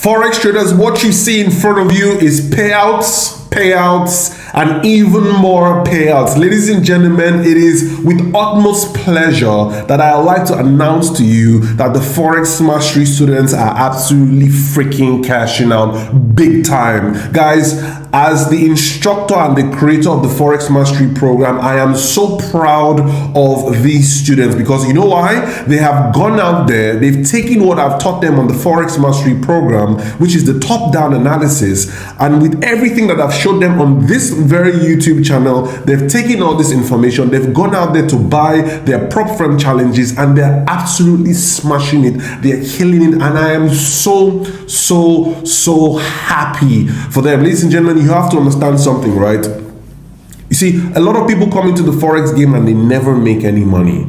Forex traders, what you see in front of you is payouts, and even more payouts. Ladies and gentlemen, it is with utmost pleasure that I would like to announce to you that the Forex Mastery students are absolutely freaking cashing out big time. Guys, as the instructor and the creator of the Forex Mastery Program, I am so proud of these students because you know why? They have gone out there, they've taken what I've taught them on the Forex Mastery Program, which is the top-down analysis, and with everything that I've showed them on this very YouTube channel, they've taken all this information, they've gone out there to buy their prop firm challenges, and they're absolutely smashing it, they're killing it, and I am so happy for them. Ladies and gentlemen, you have to understand something, right? You see, a lot of people come into the Forex game and they never make any money.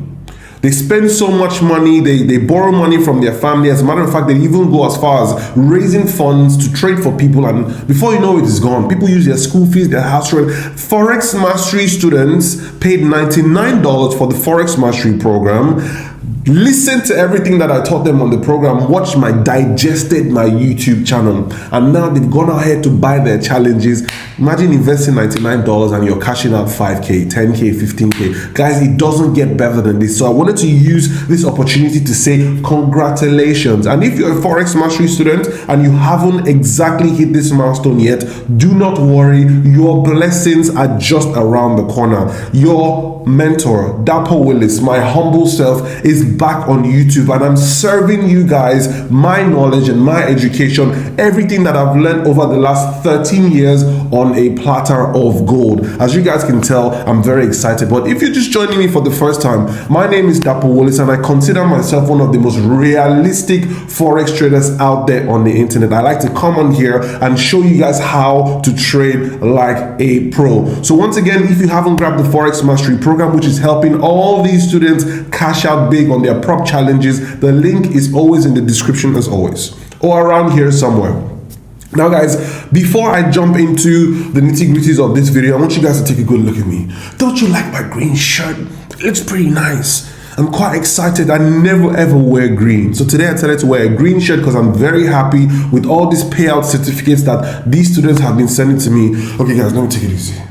They spend so much money, they borrow money from their family. As a matter of fact, they even go as far as raising funds to trade for people, and before you know it, it's gone. People use their school fees, their house rent. Forex Mastery students paid $99 for the Forex Mastery Program. Listen to everything that I taught them on the program, digested my YouTube channel, and now they've gone ahead to buy their challenges. Imagine investing $99 and you're cashing out 5K, 10K, 15K. Guys, it doesn't get better than this. So I wanted to use this opportunity to say congratulations. And if you're a Forex Mastery student and you haven't exactly hit this milestone yet, do not worry. Your blessings are just around the corner. Your mentor, Dapo Willis, my humble self, is back on YouTube, and I'm serving you guys my knowledge and my education, everything that I've learned over the last 13 years on a platter of gold. As you guys can tell, I'm very excited. But if you're just joining me for the first time, my name is Dapo Willis, and I consider myself one of the most realistic Forex traders out there on the internet. I like to come on here and show you guys how to trade like a pro. So once again, if you haven't grabbed the Forex Mastery Program, which is helping all these students cash out big on their prop challenges, the link is always in the description as always, or around here somewhere. Now guys, before I jump into the nitty-gritties of this video, I want you guys to take a good look at me. Don't you like my green shirt? It looks pretty nice. I'm quite excited. I never ever wear green. So today I decided to wear a green shirt because I'm very happy with all these payout certificates that these students have been sending to me. Okay guys, let me take it easy.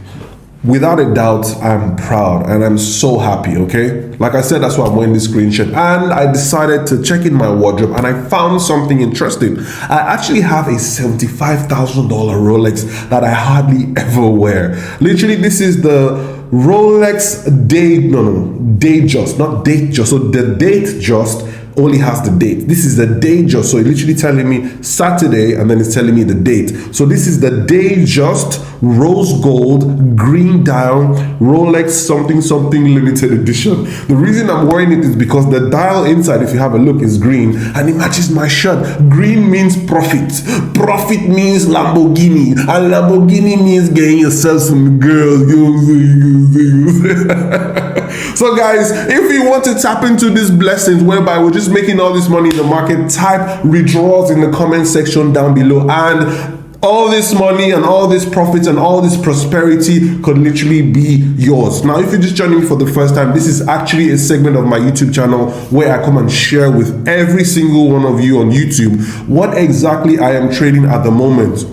Without a doubt, I'm proud and I'm so happy, okay? Like I said, that's why I'm wearing this green shirt. And I decided to check in my wardrobe and I found something interesting. I actually have a $75,000 Rolex that I hardly ever wear. Literally, this is the Rolex Datejust, not Datejust. So the Datejust only has the date. This is the Datejust. So it's literally telling me Saturday and then it's telling me the date. So this is the Datejust rose gold green dial Rolex something limited edition. The reason I'm wearing it is because the dial inside, if you have a look, is green and it matches my shirt. Green means profit. Profit means Lamborghini, and Lamborghini means getting yourself some girls. So guys, if you want to tap into these blessings whereby we're just making all this money in the market, type withdrawals in the comment section down below, and all this money and all this profits and all this prosperity could literally be yours. Now, if you're just joining me for the first time, this is actually a segment of my YouTube channel where I come and share with every single one of you on YouTube what exactly I am trading at the moment.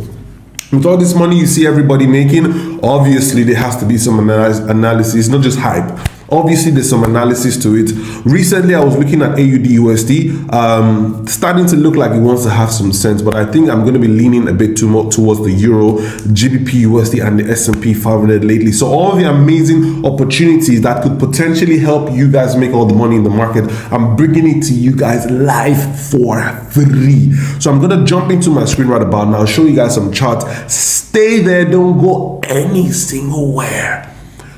With all this money you see everybody making, obviously there has to be some analysis, not just hype. Obviously, there's some analysis to it. Recently, I was looking at AUD USD, starting to look like it wants to have some sense, but I think I'm going to be leaning a bit too much towards the Euro, GBP USD, and the S&P 500 lately. So all the amazing opportunities that could potentially help you guys make all the money in the market, I'm bringing it to you guys live for free. So I'm going to jump into my screen right about now, show you guys some charts. Stay there, don't go any single where.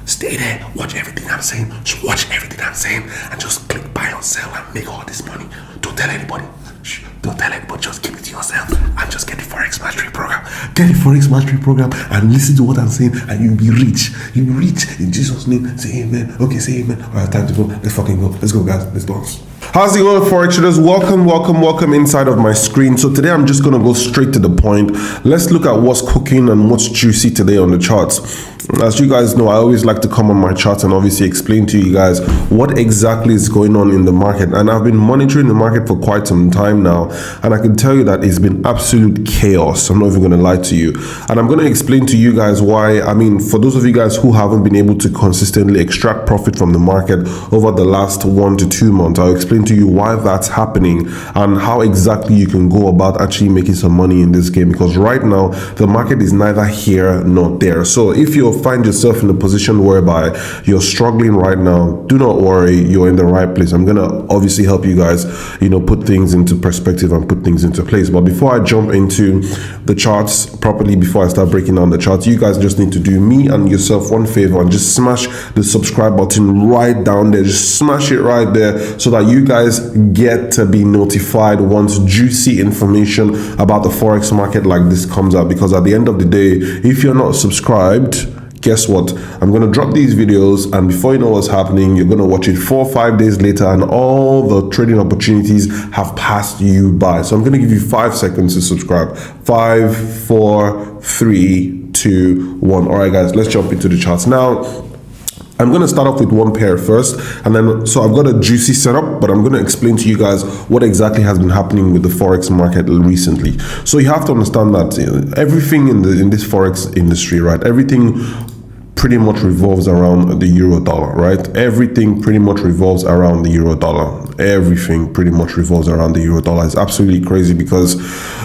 Stay there, watch everything I'm saying, just watch everything I'm saying, and just click buy or sell and make all this money. Don't tell anybody. Shh, don't tell anybody, just keep it to yourself and just get the Forex Mastery Program. Get the Forex Mastery Program and listen to what I'm saying and you'll be rich. You'll be rich in Jesus' name. Say amen. Okay, say amen. All right, time to go. Let's fucking go. Let's go, guys. Let's bounce. How's it going, Forex traders? Welcome inside of my screen. So today I'm just going to go straight to the point. Let's look at what's cooking and what's juicy today on the charts. As you guys know, I always like to come on my chart and obviously explain to you guys what exactly is going on in the market. And I've been monitoring the market for quite some time now, and I can tell you that it's been absolute chaos. I'm not even going to lie to you. And I'm going to explain to you guys why. I mean, for those of you guys who haven't been able to consistently extract profit from the market over the last 1 to 2 months, I'll explain to you why that's happening and how exactly you can go about actually making some money in this game. Because right now, the market is neither here nor there. So if you find yourself in a position whereby you're struggling right now, do not worry, you're in the right place. I'm gonna obviously help you guys, put things into perspective and put things into place. But before I jump into the charts properly, before I start breaking down the charts, you guys just need to do me and yourself one favor and just smash the subscribe button right down there. Just smash it right there so that you guys get to be notified once juicy information about the Forex market like this comes out. Because at the end of the day, if you're not subscribed, guess what? I'm going to drop these videos, and before you know what's happening, you're going to watch it 4 or 5 days later, and all the trading opportunities have passed you by. So I'm going to give you 5 seconds to subscribe. 5, 4, 3, 2, 1. All right, guys, let's jump into the charts now. I'm going to start off with one pair first, and then so I've got a juicy setup, but I'm going to explain to you guys what exactly has been happening with the Forex market recently. So you have to understand that everything in this Forex industry, right? Everything pretty much revolves around the euro dollar, right? Everything pretty much revolves around the euro dollar. Everything pretty much revolves around the euro dollar. It's absolutely crazy because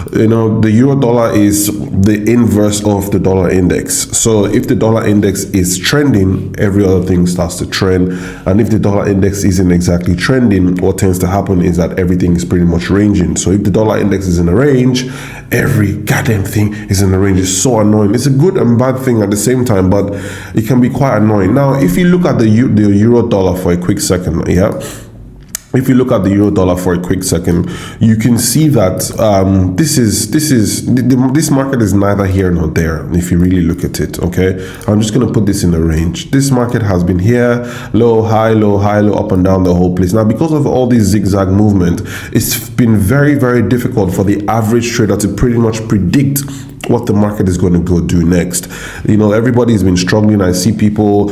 the euro dollar is the inverse of the dollar index. So if the dollar index is trending, every other thing starts to trend. And if the dollar index isn't exactly trending, what tends to happen is that everything is pretty much ranging. So if the dollar index is in a range, every goddamn thing is in the range. It's so annoying. It's a good and bad thing at the same time, but it can be quite annoying. Now, if you look at the euro dollar for a quick second, if you look at the euro dollar for a quick second, you can see that this market is neither here nor there. If you really look at it, okay, I'm just going to put this in a range. This market has been here, low, high, low, high, low, up and down the whole place. Now, because of all this zigzag movement, it's been very, very difficult for the average trader to pretty much predict what the market is going to go do next. Everybody's been struggling. I see people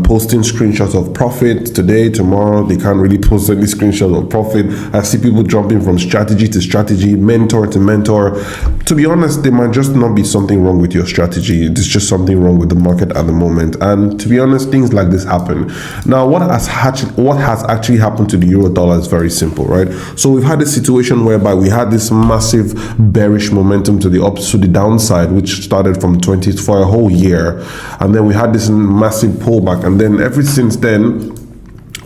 posting screenshots of profit today, tomorrow. They can't really post any screenshots of profit. I see people jumping from strategy to strategy, mentor to mentor. To be honest, there might just not be something wrong with your strategy. There's just something wrong with the market at the moment. And to be honest, things like this happen. Now, what has actually happened to the euro dollar is very simple, right? So we've had a situation whereby we had this massive bearish momentum to the downside, which started from 20th for a whole year, and then we had this massive pullback, and then ever since then,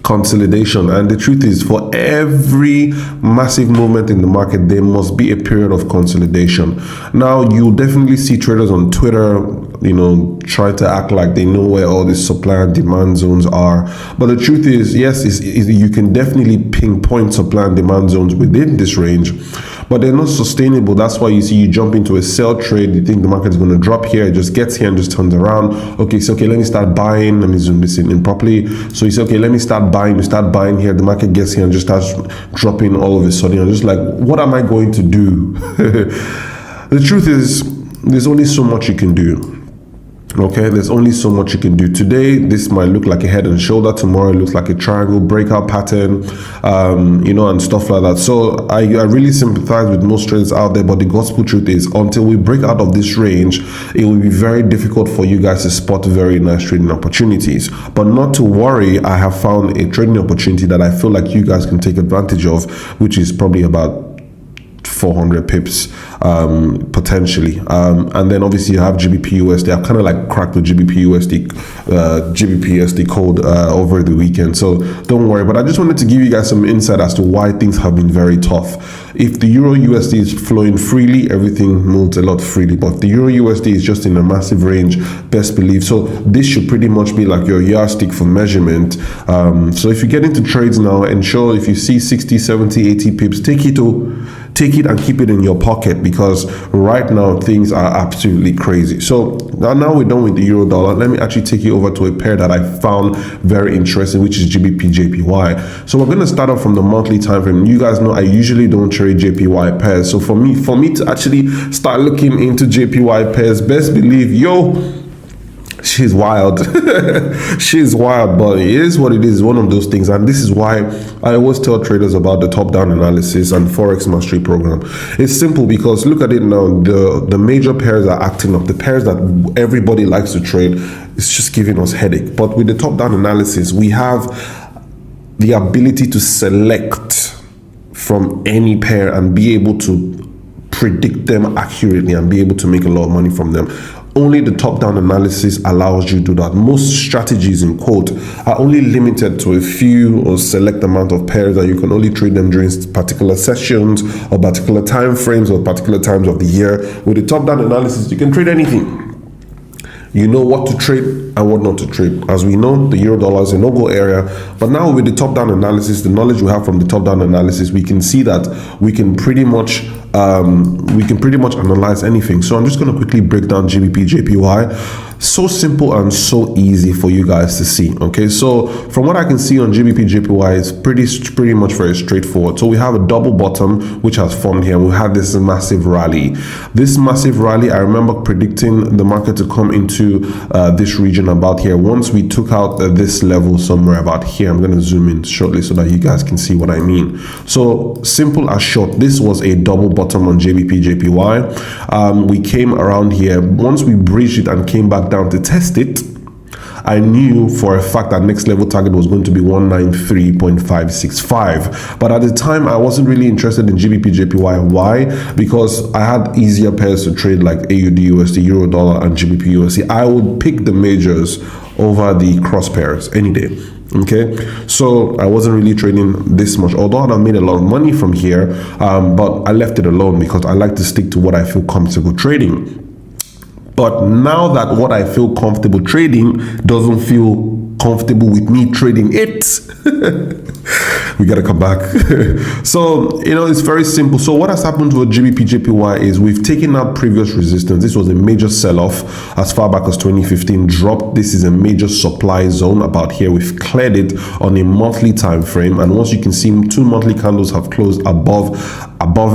consolidation. And the truth is, for every massive movement in the market, there must be a period of consolidation. Now, you'll definitely see traders on Twitter try to act like they know where all these supply and demand zones are, but the truth is, yes, you can definitely pinpoint supply and demand zones within this range, but they're not sustainable. That's why you jump into a sell trade, you think the market is going to drop here, it just gets here and just turns around. Okay, so let me start buying. Let me zoom this in properly. So you say, okay, let me start buying. You start buying here, the market gets here and just starts dropping all of a sudden. You're just like, what am I going to do? The truth is, there's only so much you can do. Okay, there's only so much you can do. Today, this might look like a head and shoulder. Tomorrow, it looks like a triangle breakout pattern, and stuff like that. So I really sympathize with most traders out there, but the gospel truth is, until we break out of this range, it will be very difficult for you guys to spot very nice trading opportunities. But not to worry, I have found a trading opportunity that I feel like you guys can take advantage of, which is probably about 400 pips potentially, and then obviously you have GBP/USD. I've kind of like cracked the GBP/USD code over the weekend, so don't worry. But I just wanted to give you guys some insight as to why things have been very tough. If the Euro/USD is flowing freely, everything moves a lot freely. But if the Euro/USD is just in a massive range, best believe. So this should pretty much be like your yardstick for measurement. So if you get into trades now, ensure if you see 60, 70, 80 pips, take it and keep it in your pocket, because right now things are absolutely crazy. So now we're done with the euro dollar. Let me actually take you over to a pair that I found very interesting, which is GBP/JPY. So we're going to start off from the monthly time frame. You guys know I usually don't trade JPY pairs. So for me to actually start looking into JPY pairs, best believe, she's wild. She's wild, but it is what it is. One of those things, and this is why I always tell traders about the top-down analysis and Forex Mastery Program. It's simple because look at it now. The major pairs are acting up. The pairs that everybody likes to trade, it's just giving us headache. But with the top-down analysis, we have the ability to select from any pair and be able to predict them accurately and be able to make a lot of money from them. Only the top-down analysis allows you to do that. Most strategies, in quote, are only limited to a few or select amount of pairs that you can only trade them during particular sessions or particular time frames or particular times of the year. With the top-down analysis, you can trade anything. You know what to trade and what not to trade. As we know, the euro dollar is a no-go area. But now with the top-down analysis, the knowledge we have from the top-down analysis, we can see that we can pretty much analyze anything. So I'm just going to quickly break down GBP JPY. So simple and so easy for you guys to see. Okay, so from what I can see on GBP JPY, it's pretty much very straightforward. So we have a double bottom which has formed here. We had this massive rally. This massive rally, I remember predicting the market to come into this region about here. Once we took out this level somewhere about here, I'm going to zoom in shortly so that you guys can see what I mean. So simple as short, this was a double bottom on GBP JPY. We came around here. Once we breached it and came back down to test it, I knew for a fact that next level target was going to be 193.565. But at the time, I wasn't really interested in GBP JPY. Why? Because I had easier pairs to trade like AUD USD, Euro Dollar, and GBP USD. I would pick the majors over the cross pairs any day. Okay, so I wasn't really trading this much, although I've made a lot of money from here, but I left it alone because I like to stick to what I feel comfortable trading. But now that what I feel comfortable trading doesn't feel comfortable with me trading it, we gotta come back. So, you know, it's very simple. So what has happened to a GBP JPY is we've taken out previous resistance. This was a major sell-off as far back as 2015, dropped. This is a major supply zone about here. We've cleared it on a monthly time frame, and once you can see, 2 monthly candles have closed above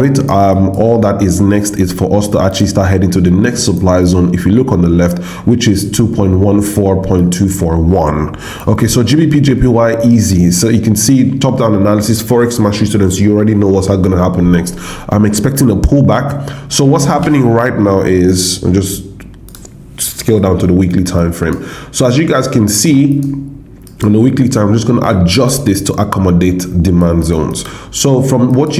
it. All that is next is for us to actually start heading to the next supply zone, if you look on the left, which is 2.14.241. Okay, so GBP JPY easy. So you can see top-down analysis, Forex Mastery students, you already know what's going to happen next. I'm expecting a pullback. So what's happening right now is, I'll just scale down to the weekly time frame. So as you guys can see, on the weekly time, I'm just going to adjust this to accommodate demand zones. So from what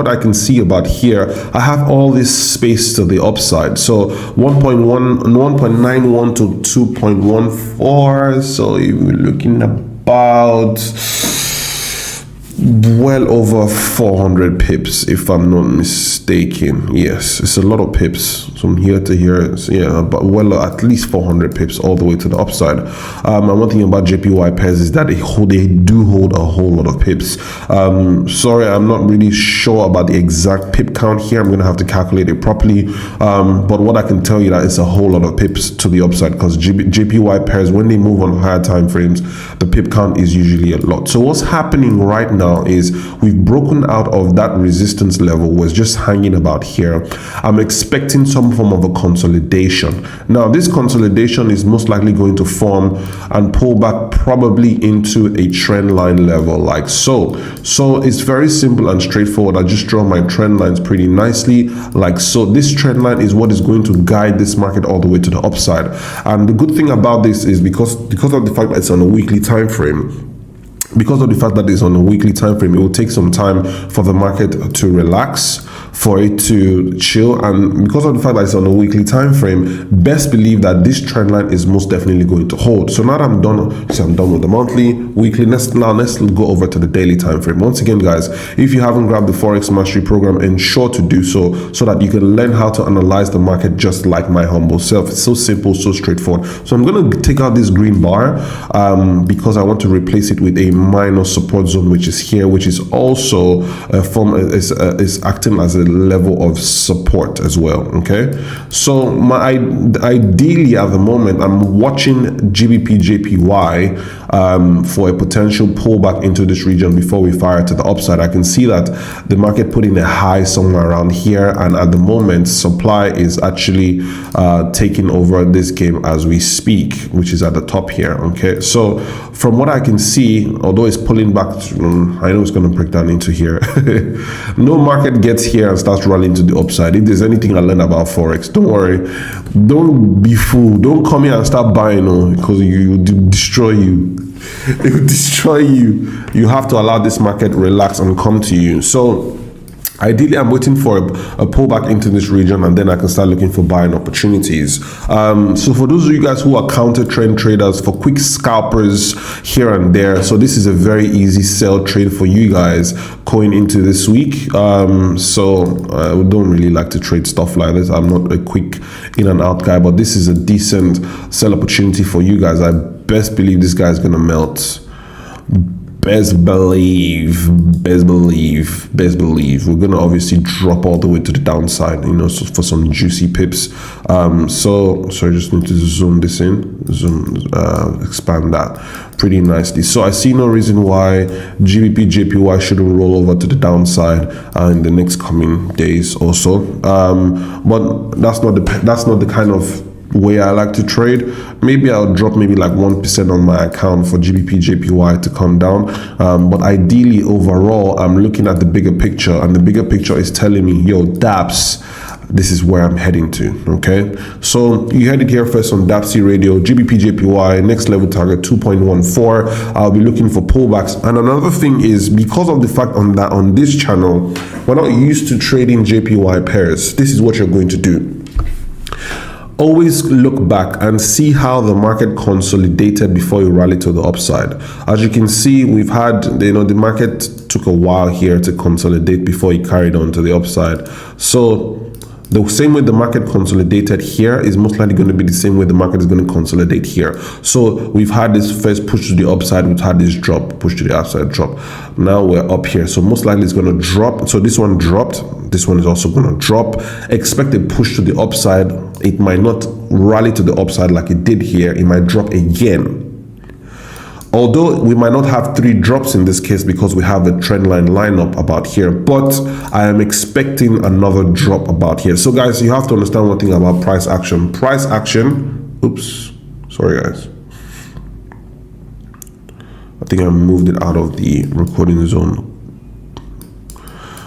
I can see about here, I have all this space to the upside. So 1.91 to 2.14. So you're looking about well over 400 pips, if I'm not mistaken. Yes, it's a lot of pips from here to here. It's, yeah, but well, at least 400 pips all the way to the upside. And one thing about JPY pairs is that they do hold a whole lot of pips. Sorry, I'm not really sure about the exact pip count here. I'm gonna have to calculate it properly. But what I can tell you that it's a whole lot of pips to the upside, because JPY pairs, when they move on higher time frames, the pip count is usually a lot. So what's happening right now is we've broken out of that resistance level, was just hanging about here. I'm expecting some form of a consolidation. Now this consolidation is most likely going to form and pull back probably into a trend line level like so. So it's very simple and straightforward. I just draw my trend lines pretty nicely like so. This trend line is what is going to guide this market all the way to the upside. And the good thing about this is because of the fact that it's on a weekly time frame, it will take some time for the market to relax, for it to chill, and because of the fact that it's on a weekly time frame, best believe that this trend line is most definitely going to hold. So now that I'm done with the monthly, weekly, let's go over to the daily time frame. Once again, guys, if you haven't grabbed the Forex Mastery Program, ensure to do so that you can learn how to analyze the market just like my humble self. It's so simple, so straightforward. So I'm going to take out this green bar because I want to replace it with a minor support zone, which is here, which is also is acting as a level of support as well. Okay, so ideally at the moment I'm watching GBP JPY for a potential pullback into this region before we fire to the upside. I can see that the market put in a high somewhere around here, and at the moment supply is actually taking over this game as we speak, which is at the top here. Okay, so from what I can see, although it's pulling back, I know it's going to break down into here. No market gets here and starts running to the upside. If there's anything I learned about Forex, don't worry, don't be fooled. Don't come here and start buying, because you destroy you. It will destroy you. You have to allow this market relax and come to you. So ideally, I'm waiting for a pullback into this region, and then I can start looking for buying opportunities. So for those of you guys who are counter trend traders, for quick scalpers here and there, so this is a very easy sell trade for you guys going into this week. So I don't really like to trade stuff like this. I'm not a quick in and out guy, but this is a decent sell opportunity for you guys. I best believe this guy is gonna melt. Best believe. We're gonna obviously drop all the way to the downside, so for some juicy pips. So I just need to zoom this in, expand that pretty nicely. So I see no reason why GBP JPY shouldn't roll over to the downside in the next coming days or so. But that's not the kind of way I like to trade. Maybe I'll drop maybe like 1% on my account for GBP JPY to come down, but ideally overall I'm looking at the bigger picture, and the bigger picture is telling me, yo, DAPS, this is where I'm heading to. Okay, so you headed here first on DAPC radio, GBP JPY next level target 2.14. I'll be looking for pullbacks. And another thing is, because of the fact that on this channel we're not used to trading JPY pairs, this is what you're going to do. Always look back and see how the market consolidated before you rally to the upside. As you can see, we've had, the market took a while here to consolidate before it carried on to the upside. So the same way the market consolidated here is most likely going to be the same way the market is going to consolidate here. So we've had this first push to the upside, we've had this drop, push to the upside, drop. Now we're up here, so most likely it's going to drop. So this one dropped, this one is also going to drop. Expect a push to the upside. It might not rally to the upside like it did here, it might drop again. Although we might not have 3 drops in this case because we have a trend line lineup about here, but I am expecting another drop about here. So guys, you have to understand one thing about price action. Price action, oops, sorry guys. I think I moved it out of the recording zone.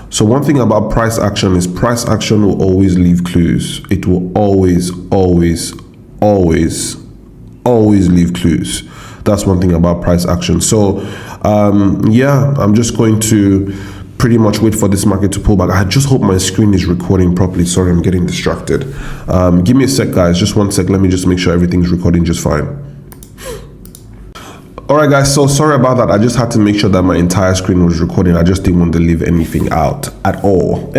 So one thing about price action is price action will always leave clues. It will always leave clues. That's one thing about price action. So yeah, I'm just going to pretty much wait for this market to pull back. I just hope my screen is recording properly. Sorry, I'm getting distracted. Give me a sec, guys, just 1 sec. Let me just make sure everything's recording just fine. All right, guys, so sorry about that. I just had to make sure that my entire screen was recording. I just didn't want to leave anything out at all.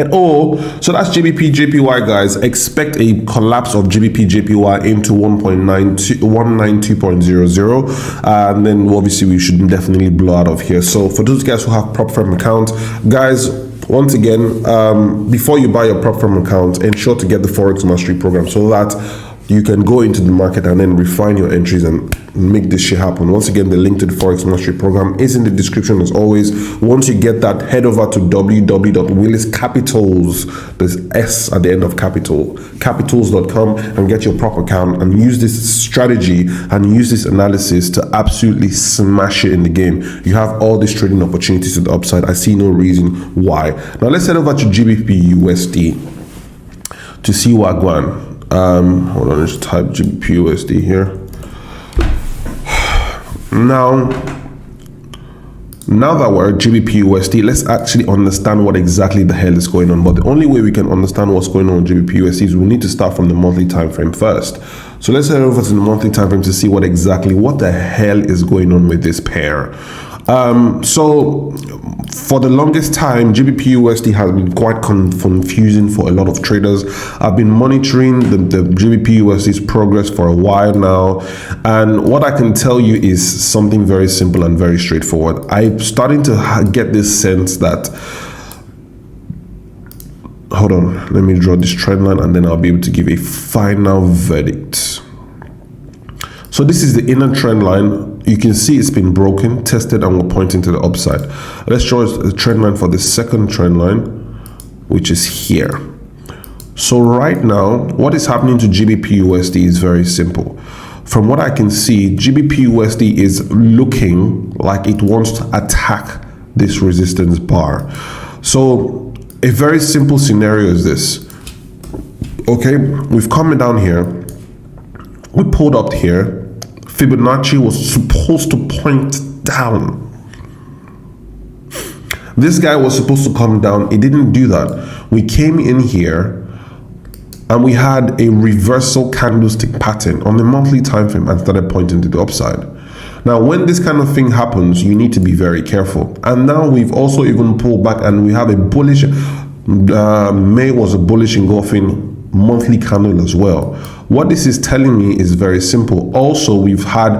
So that's GBP JPY, guys. Expect a collapse of GBP JPY into 192.00, and then obviously we should definitely blow out of here. So for those guys who have prop firm account, guys, once again, before you buy your prop firm account, ensure to get the Forex Mastery Program so that you can go into the market and then refine your entries and make this shit happen. Once again, the link to the Forex Mastery Program is in the description as always. Once you get that, head over to www.williscapitals, there's S at the end of capitals.com, and get your prop account and use this strategy and use this analysis to absolutely smash it in the game. You have all these trading opportunities to the upside. I see no reason why. Now let's head over to GBP USD to see what going on. Hold on, let's type GBP USD here. Now that we're at GBP USD, let's actually understand what exactly the hell is going on. But the only way we can understand what's going on with GBP USD is we need to start from the monthly time frame first. So let's head over to the monthly time frame to see what the hell is going on with this pair. So for the longest time, GBP USD has been quite confusing for a lot of traders. I've been monitoring the GBP USD's progress for a while now, and what I can tell you is something very simple and very straightforward. I'm starting to get this sense that hold on, let me draw this trend line and then I'll be able to give a final verdict. So this is the inner trend line. You can see it's been broken, tested, and we're pointing to the upside. Let's draw the trend line for the second trend line, which is here. So right now, what is happening to GBP/USD is very simple. From what I can see, GBP/USD is looking like it wants to attack this resistance bar. So a very simple scenario is this. Okay, we've come down here. We pulled up here. Fibonacci was supposed to point down. This guy was supposed to come down. It didn't do that. We came in here and we had a reversal candlestick pattern on the monthly time frame and started pointing to the upside. Now, when this kind of thing happens, you need to be very careful. And now we've also even pulled back and we have a bullish, May was a bullish engulfing monthly candle as well. What this is telling me is very simple. Also, we've had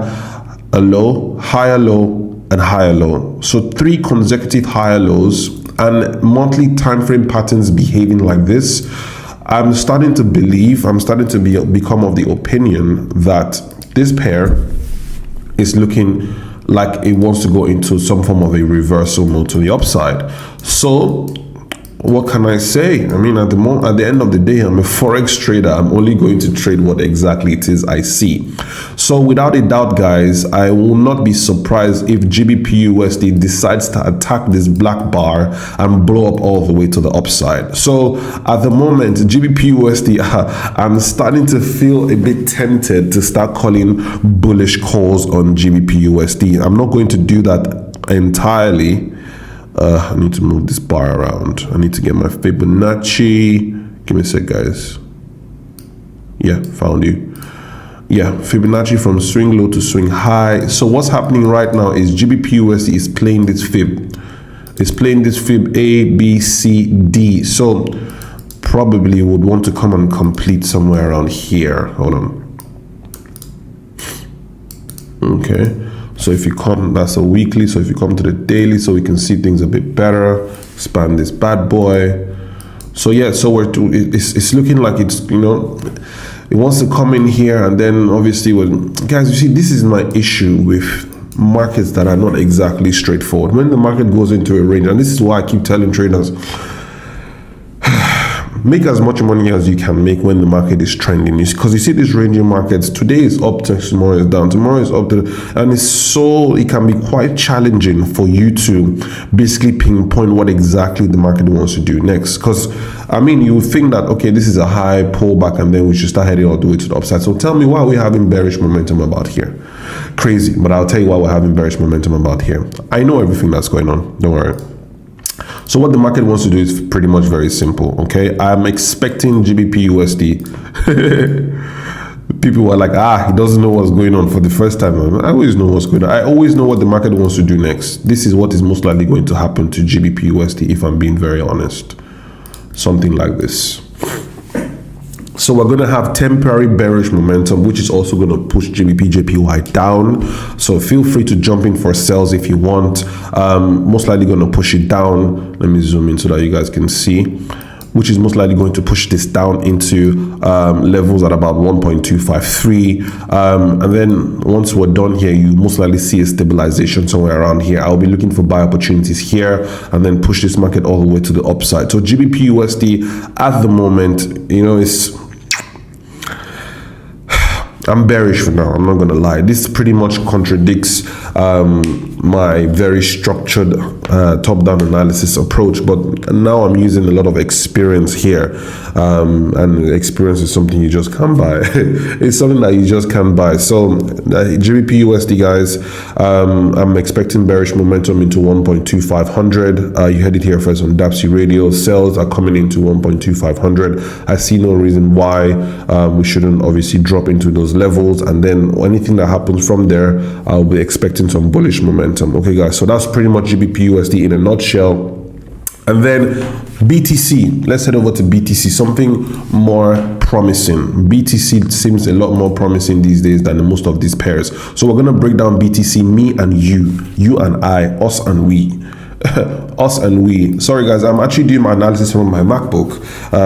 a low, higher low, and higher low. So 3 consecutive higher lows and monthly time frame patterns behaving like this. I'm starting to believe, become of the opinion that this pair is looking like it wants to go into some form of a reversal mode to the upside. So what can I say? I mean, at the end of the day, I'm a Forex trader. I'm only going to trade what exactly it is I see. So without a doubt, guys, I will not be surprised if GBP/USD decides to attack this black bar and blow up all the way to the upside. So at the moment, GBP/USD, I'm starting to feel a bit tempted to start calling bullish calls on GBP/USD. I'm not going to do that entirely. I need to move this bar around. I need to get my Fibonacci. Give me a sec, guys. Yeah, found you. Yeah, Fibonacci from swing low to swing high. So what's happening right now is GBP/USD is playing this fib. It's playing this fib A, B, C, D. So probably would want to come and complete somewhere around here. Hold on. Okay. So if you come, that's a weekly. So if you come to the daily, so we can see things a bit better. Expand this bad boy. So yeah, so it's looking like it's, you know, it wants to come in here, and then obviously, guys, you see, this is my issue with markets that are not exactly straightforward. When the market goes into a range, and this is why I keep telling traders, make as much money as you can make when the market is trending. Because you see these ranging markets, today is up, tomorrow is down, tomorrow is up, and it can be quite challenging for you to basically pinpoint what exactly the market wants to do next. Because I mean, you would think that, okay, this is a high pullback and then we should start heading all the way to the upside. So tell me why we're having bearish momentum about here. Crazy, but I'll tell you why we're having bearish momentum about here. I know everything that's going on, don't worry. So what the market wants to do is pretty much very simple, okay? I'm expecting GBP/USD. People were like, he doesn't know what's going on for the first time. I always know what's going on. I always know what the market wants to do next. This is what is most likely going to happen to GBP/USD if I'm being very honest. Something like this. So we're going to have temporary bearish momentum, which is also going to push GBP/JPY down. So feel free to jump in for sales if you want. Most likely going to push it down. Let me zoom in so that you guys can see. Which is most likely going to push this down into levels at about 1.253. And then once we're done here, you most likely see a stabilization somewhere around here. I'll be looking for buy opportunities here and then push this market all the way to the upside. So GBP/USD at the moment, you know, I'm bearish for now. I'm not going to lie. This pretty much contradicts my very structured top-down analysis approach, but now I'm using a lot of experience here, and experience is something you just can't buy. It's something that you just can't buy. So GBP/USD, guys, I'm expecting bearish momentum into 1.2500. You heard it here first on Dapo Radio. Sales are coming into 1.2500. I see no reason why we shouldn't obviously drop into those levels, and then anything that happens from there, I'll be expecting some bullish momentum. Okay, guys, so that's pretty much GBP/USD in a nutshell. And then BTC, let's head over to BTC, something more promising. BTC seems a lot more promising these days than most of these pairs. So we're going to break down BTC, me and you and I, us and we. us and we. Sorry guys, I'm actually doing my analysis from my MacBook.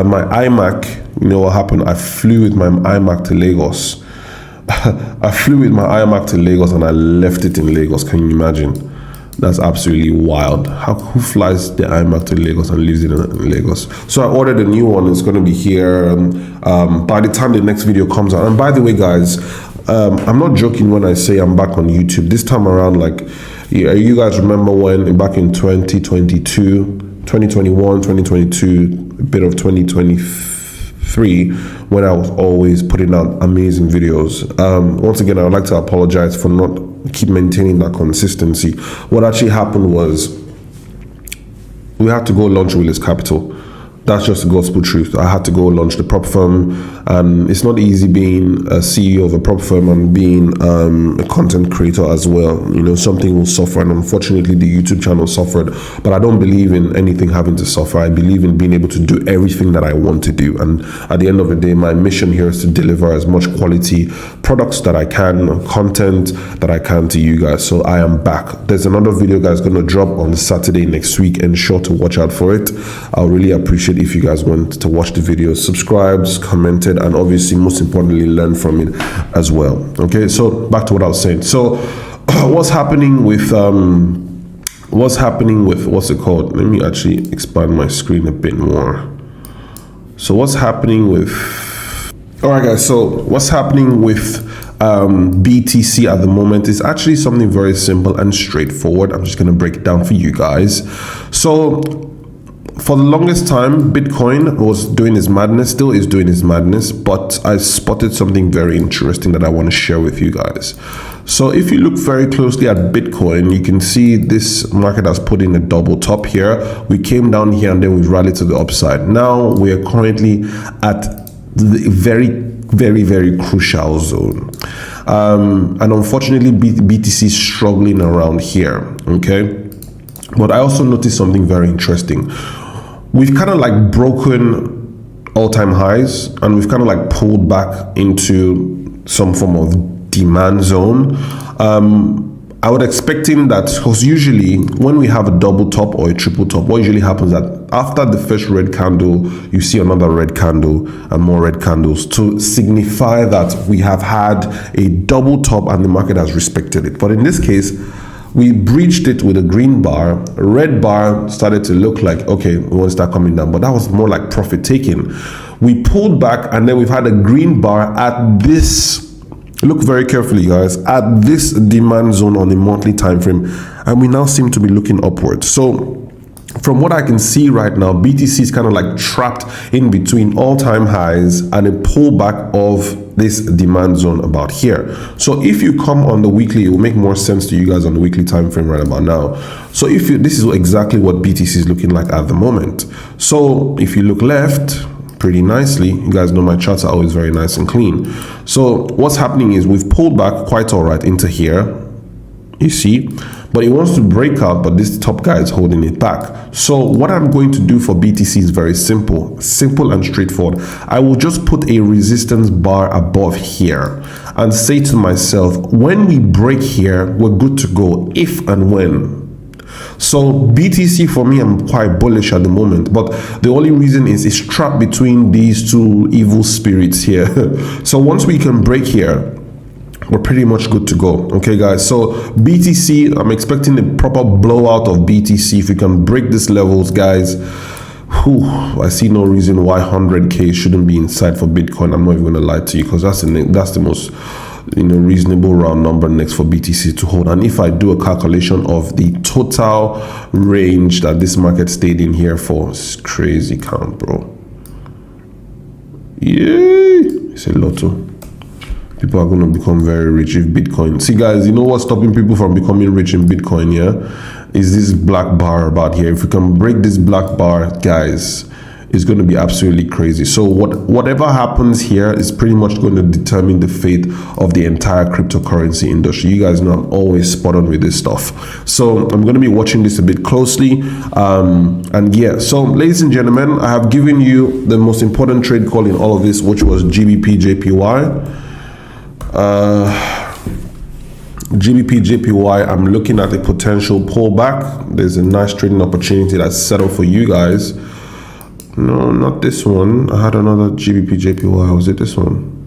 My iMac, you know what happened? I flew with my iMac to Lagos. I flew with my iMac to Lagos and I left it in Lagos. Can you imagine? That's absolutely wild. Who flies the iMac to Lagos and leaves it in Lagos? So I ordered a new one. It's going to be here by the time the next video comes out. And by the way, guys, I'm not joking when I say I'm back on YouTube. This time around, like, you guys remember when back in 2022, 2021, 2022, a bit of 2023, when I was always putting out amazing videos. Once again, I would like to apologize for not keep maintaining that consistency. What actually happened was we had to go launch Willis Capital. That's just the gospel truth. I had to go launch the prop firm, and it's not easy being a CEO of a prop firm and being a content creator as well. You know, something will suffer, and unfortunately the YouTube channel suffered, but I don't believe in anything having to suffer. I believe in being able to do everything that I want to do, and at the end of the day, my mission here is to deliver as much quality products that I can, content that I can to you guys. So I am back. There's another video, guys, going to drop on Saturday next week. Ensure to watch out for it. I'll really appreciate if you guys want to watch the video, subscribed, commented, and obviously most importantly learn from it as well. Okay, so back to what I was saying. So what's happening with what's it called? Let me actually expand my screen a bit more. So what's happening with, all right guys, so what's happening with BTC at the moment is actually something very simple and straightforward. I'm just going to break it down for you guys. So for the longest time, Bitcoin was doing its madness, still is doing its madness, but I spotted something very interesting that I want to share with you guys. So if you look very closely at Bitcoin, you can see this market has put in a double top here. We came down here and then we rallied to the upside. Now we are currently at the very crucial zone. And unfortunately, BTC is struggling around here, okay? But I also noticed something very interesting. We've kind of like broken all-time highs and we've kind of like pulled back into some form of demand zone. I would expecting that, because usually when we have a double top or a triple top, what usually happens is that after the first red candle, you see another red candle and more red candles to signify that we have had a double top and the market has respected it. But in this case, we breached it with a green bar. A red bar started to look like, okay, we want to start coming down, but that was more like profit taking. We pulled back and then we've had a green bar at this, look very carefully guys, at this demand zone on a monthly time frame, and we now seem to be looking upwards. So from what I can see right now, BTC is kind of like trapped in between all-time highs and a pullback of this demand zone about here. So if you come on the weekly, it will make more sense to you guys on the weekly time frame right about now. So if you, this is exactly what BTC is looking like at the moment. So if you look left, pretty nicely, you guys know my charts are always very nice and clean. So what's happening is we've pulled back quite all right into here, you see, but it wants to break out, but this top guy is holding it back. So what I'm going to do for BTC is very simple and straightforward. I will just put a resistance bar above here and say to myself, when we break here, we're good to go, if and when. So BTC for me, I'm quite bullish at the moment, but the only reason is it's trapped between these two evil spirits here. So once we can break here, we're pretty much good to go. Okay guys, so BTC, I'm expecting a proper blowout of BTC. If we can break these levels, guys, I see no reason why 100k shouldn't be inside for Bitcoin. I'm not even gonna lie to you, because that's the most reasonable round number next for BTC to hold. And if I do a calculation of the total range that this market stayed in here for, it's crazy count, bro. Yay, it's a lotto. People are going to become very rich if Bitcoin. See guys, you know what's stopping people from becoming rich in Bitcoin, yeah? Is this black bar about here. If we can break this black bar, guys, it's going to be absolutely crazy. So whatever happens here is pretty much going to determine the fate of the entire cryptocurrency industry. You guys know I'm always spot on with this stuff. So I'm going to be watching this a bit closely. And yeah, so ladies and gentlemen, I have given you the most important trade call in all of this, which was GBP JPY. GBP JPY, I'm looking at a potential pullback. There's a nice trading opportunity that's set up for you guys. No, not this one. I had another GBP JPY. Was it this one?